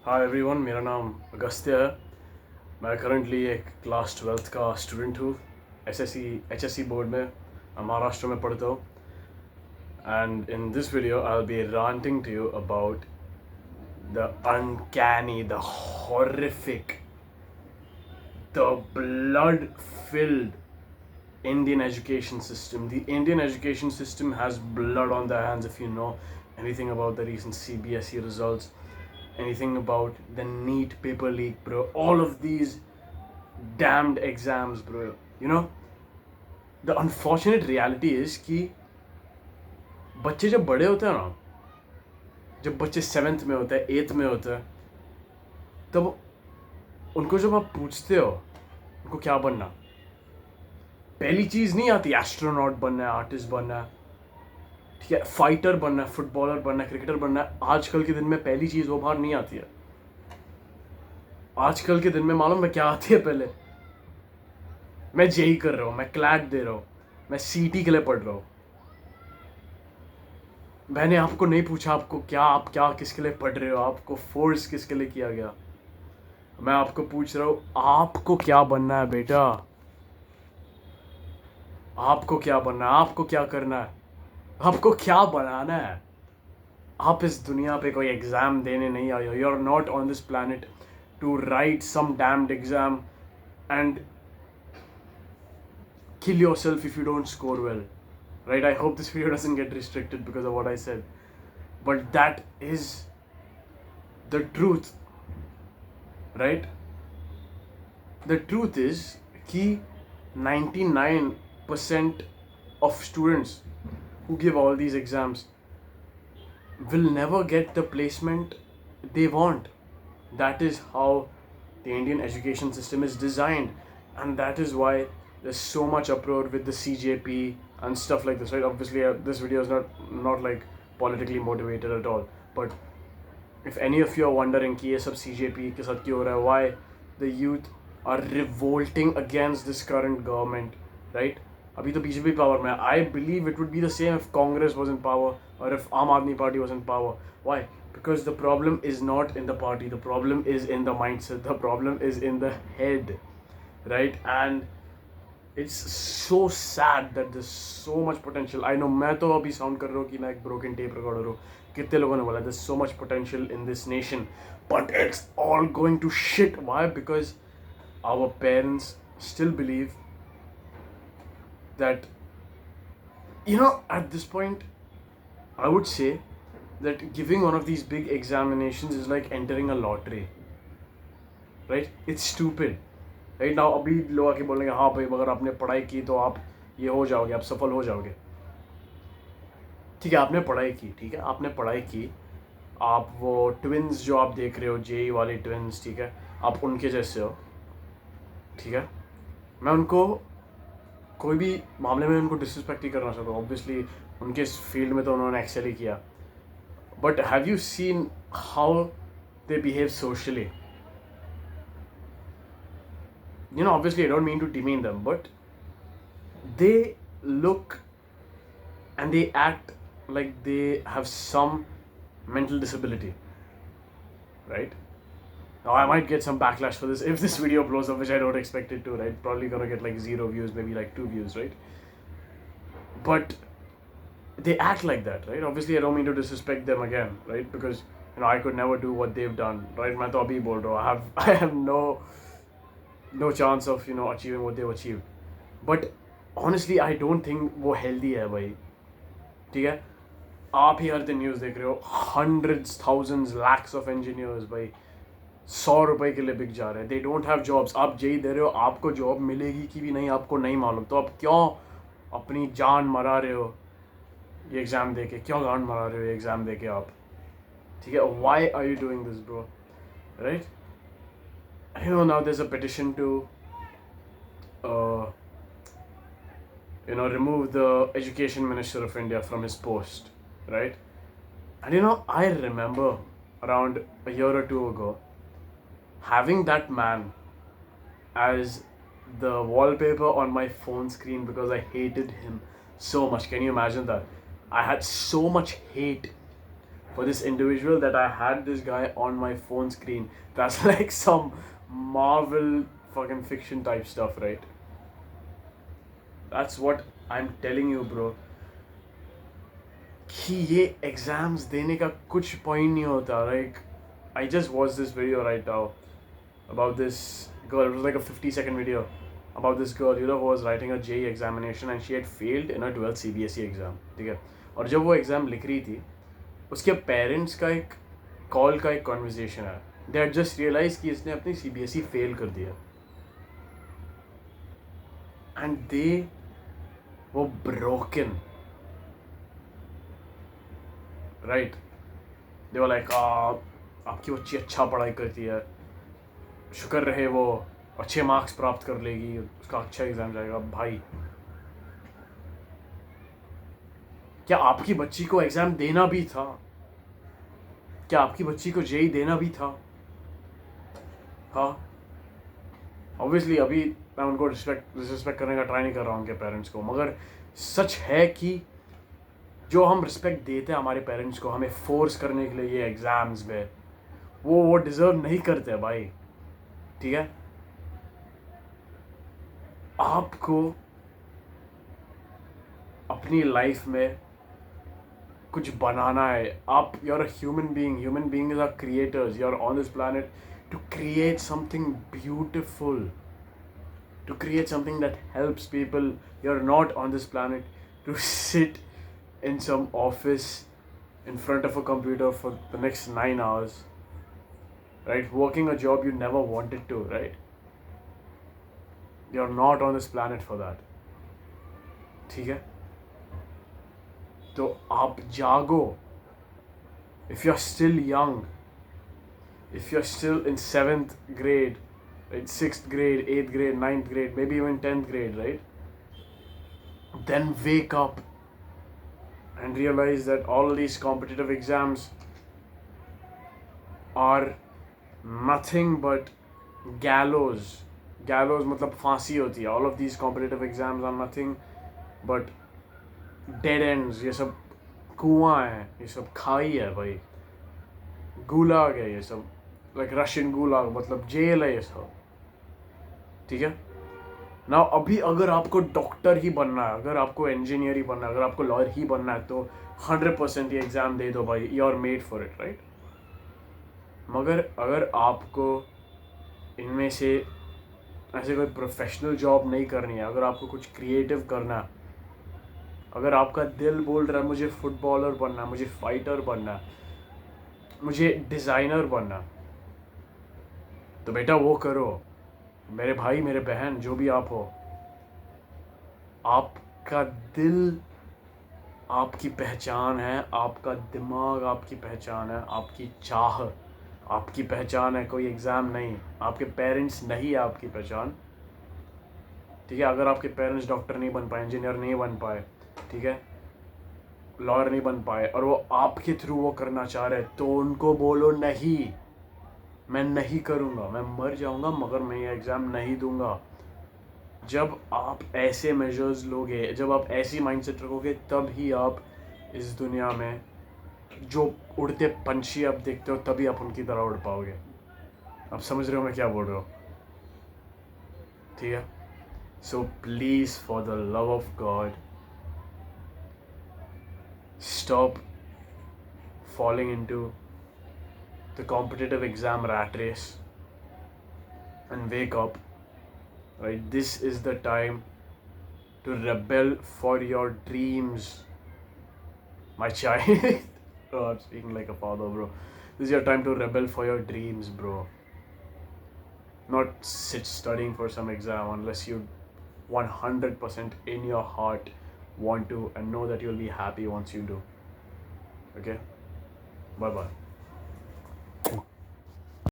Hi everyone, मेरा नाम अगस्त्य है। मैं करंटली एक क्लास 12th का स्टूडेंट हूँ। एचएससी बोर्ड में महाराष्ट्र में पढ़ता हूँ। And in this video I will be ranting to you about the uncanny, the horrific, the blood-filled Indian education system. The Indian education system has blood on their hands. If you know anything about the recent CBSE results, anything about the NEET paper leak, bro, all of these damned exams, bro. The unfortunate reality is कि बच्चे जब बड़े होते हैं ना, जब बच्चे 7th में होते हैं, 8th में होते हैं, तब उनको जब आप पूछते हो उनको क्या बनना, पहली चीज़ नहीं आती एस्ट्रोनॉट बनना है, आर्टिस्ट बनना है, ठीक है, फाइटर बनना है, फुटबॉलर बनना है, क्रिकेटर बनना है। आजकल के दिन में पहली चीज़ वो बाहर नहीं आती है। आजकल के दिन में मालूम है क्या आती है पहले? मैं जेई कर रहा हूँ, मैं क्लैट दे रहा हूँ, मैं सीटी के लिए पढ़ रहा हूँ। मैंने आपको नहीं पूछा आप क्या किसके लिए पढ़ रहे हो, आपको फोर्स किसके लिए किया गया। मैं आपको पूछ रहा हूँ, आपको क्या बनना है बेटा? आपको क्या बनना है? आपको क्या करना है? आपको क्या बनाना है? आप इस दुनिया पे कोई एग्ज़ाम देने नहीं आए हो। You are not on this planet to write some damned exam and kill yourself if you don't score well, right? I hope this video doesn't get restricted because of what I said, but that is the truth, right? The truth is कि 99% of students who give all these exams will never get the placement they want. That is how the Indian education system is designed, and that is why there's so much uproar with the CJP and stuff like this, right? Obviously, this video is not like politically motivated at all, but if any of you are wondering कि ये सब CJP के साथ क्यों हो रहा है, why the youth are revolting against this current government, right? अभी तो बीजेपी पावर में है. I believe it would be the same if Congress was in power or if Aam Aadmi Party was in power. Why? Because the problem is not in the party. The problem is in the mindset. The problem is in the head, right? And it's so sad that there's so much potential. I know मैं तो अभी sound कर रहा हूँ कि मैं एक broken tape recorder हूँ. कितने लोगों ने बोला there's so much potential in this nation, but it's all going to shit. Why? Because our parents still believe that, at this point, I would say that giving one of these big examinations is like entering a lottery, right? It's stupid. Right now अभी लोग आके बोलेंगे हाँ भाई अगर आपने पढ़ाई की तो आप ये हो जाओगे, आप सफल हो जाओगे। ठीक है, आपने पढ़ाई की, ठीक है, आपने पढ़ाई की, आप वो ट्विन्स जो आप देख रहे हो, जेई वाले ट्विन्स, ठीक है, आप उनके जैसे हो, ठीक है। मैं उनको कोई भी मामले में उनको डिसरिस्पेक्ट ही करना चाहता हूँ। ऑब्वियसली उनके फील्ड में तो उन्होंने एक्सेल ही किया, but have you seen how they behave socially? Obviously I don't mean to demean them, but they look and they act like they have some mental disability, right? Now I might get some backlash for this if this video blows up, which I don't expect it to, right? Probably gonna get like 0 views, maybe like 2 views, right? But they act like that, right? Obviously I don't mean to disrespect them again, right? Because I could never do what they've done, right? मैं तो अभी बोल रहा हूँ, I have no chance of achieving what they've achieved. But honestly I don't think वो healthy है भाई, ठीक है। आप ही हर दिन न्यूज़ देख रहे हो, hundreds, thousands, lakhs of engineers भाई 100 रुपए के लिए बिक जा रहे हैं. They don't have jobs. आप जेई दे रहे हो, आपको जॉब मिलेगी कि भी नहीं आपको नहीं मालूम, तो आप क्यों अपनी जान मरा रहे हो ये एग्ज़ाम दे के? क्यों जान मरा रहे हो ये एग्ज़ाम दे के आप, ठीक है? Why are you doing this, bro? Right? Now there's a petition to remove the education minister of India from his post, right? And I remember around a year or two ago having that man as the wallpaper on my phone screen because I hated him so much. Can you imagine that? I had so much hate for this individual that I had this guy on my phone screen. That's like some Marvel fucking fiction type stuff, right? That's what I'm telling you, bro. कि ये exams देने का कुछ point नहीं होता. Like, I just watched this video right now about this girl. It was like a 50-second video about this girl, who was writing a JEE examination and she had failed in a 12th CBSE exam. ठीक है. और जब वो exam लिख रही थी, उसके parents का एक कॉल का एक कॉन्वर्जेशन है. दे हैड जस्ट रियलाइज कि इसने अपनी CBSE फेल कर दिया. एंड दे वो broken, right. They were like, आपकी बच्ची अच्छा पढ़ाई करती है, शुक्र रहे वो अच्छे मार्क्स प्राप्त कर लेगी, उसका अच्छा एग्ज़ाम जाएगा. भाई, क्या आपकी बच्ची को एग्ज़ाम देना भी था? क्या आपकी बच्ची को JEE देना भी था? हाँ, ऑब्वियसली अभी मैं उनको डिसरिस्पेक्ट करने का ट्राई नहीं कर रहा हूँ उनके पेरेंट्स को, मगर सच है कि जो हम रिस्पेक्ट देते हैं हमारे पेरेंट्स को हमें फोर्स करने के लिए ये एग्ज़ाम्स में, वो डिज़र्व नहीं करते भाई. ठीक है. आपको अपनी लाइफ में कुछ बनाना है. आप, you are a human being is are creators. You are on this planet to create something beautiful, to create something that helps people. You're not on this planet to sit in some office in front of a computer for the next 9 hours, right? Working a job you never wanted to, right? You're not on this planet for that. ठीक है. तो आप जागो. If you're still young, if you're still in 7th grade, right, 6th grade, 8th grade, 9th grade, maybe even 10th grade, right? Then wake up and realize that all these competitive exams are nothing but gallows. Gallows मतलब फांसी होती है. All of these competitive exams are nothing but dead ends. ये सब कुआं है, ये सब खाई है भाई. गुलाग है ये सब, like रशियन गुलाग, मतलब जेल है ये सब. ठीक है ना. अभी अगर आपको डॉक्टर ही बनना है, अगर आपको इंजीनियर ही बनना है, अगर आपको लॉयर ही बनना है, तो 100% ये एग्ज़ाम दे दो भाई. You are made for it, right. मगर अगर आपको इनमें से ऐसे कोई प्रोफेशनल जॉब नहीं करनी है, अगर आपको कुछ क्रिएटिव करना है, अगर आपका दिल बोल रहा है मुझे फुटबॉलर बनना है, मुझे फाइटर बनना है, मुझे डिज़ाइनर बनना है, तो बेटा वो करो. मेरे भाई, मेरे बहन, जो भी आप हो, आपका दिल आपकी पहचान है, आपका दिमाग आपकी पहचान है, आपकी चाह आपकी पहचान है, कोई एग्ज़ाम नहीं. आपके पेरेंट्स नहीं है आपकी पहचान. ठीक है. अगर आपके पेरेंट्स डॉक्टर नहीं बन पाए, इंजीनियर नहीं बन पाए, ठीक है, लॉयर नहीं बन पाए, और वो आपके थ्रू वो करना चाह रहे, तो उनको बोलो नहीं, मैं नहीं करूँगा, मैं मर जाऊँगा मगर मैं ये एग्ज़ाम नहीं दूँगा. जब आप ऐसे मेजर्स लोगे, जब आप ऐसी माइंडसेट रखोगे, तब ही आप इस दुनिया में जो उड़ते पंछी आप देखते हो, तभी आप उनकी तरह उड़ पाओगे. आप समझ रहे हो मैं क्या बोल रहा हूँ? ठीक है. So please, for the love of God, stop falling into the competitive exam rat race and wake up, right? This is the time to rebel for your dreams, my child. Oh, I'm speaking like a father, bro. This is your time to rebel for your dreams, bro. Not sit studying for some exam unless you 100% in your heart want to and know that you'll be happy once you do. Okay? Bye bye.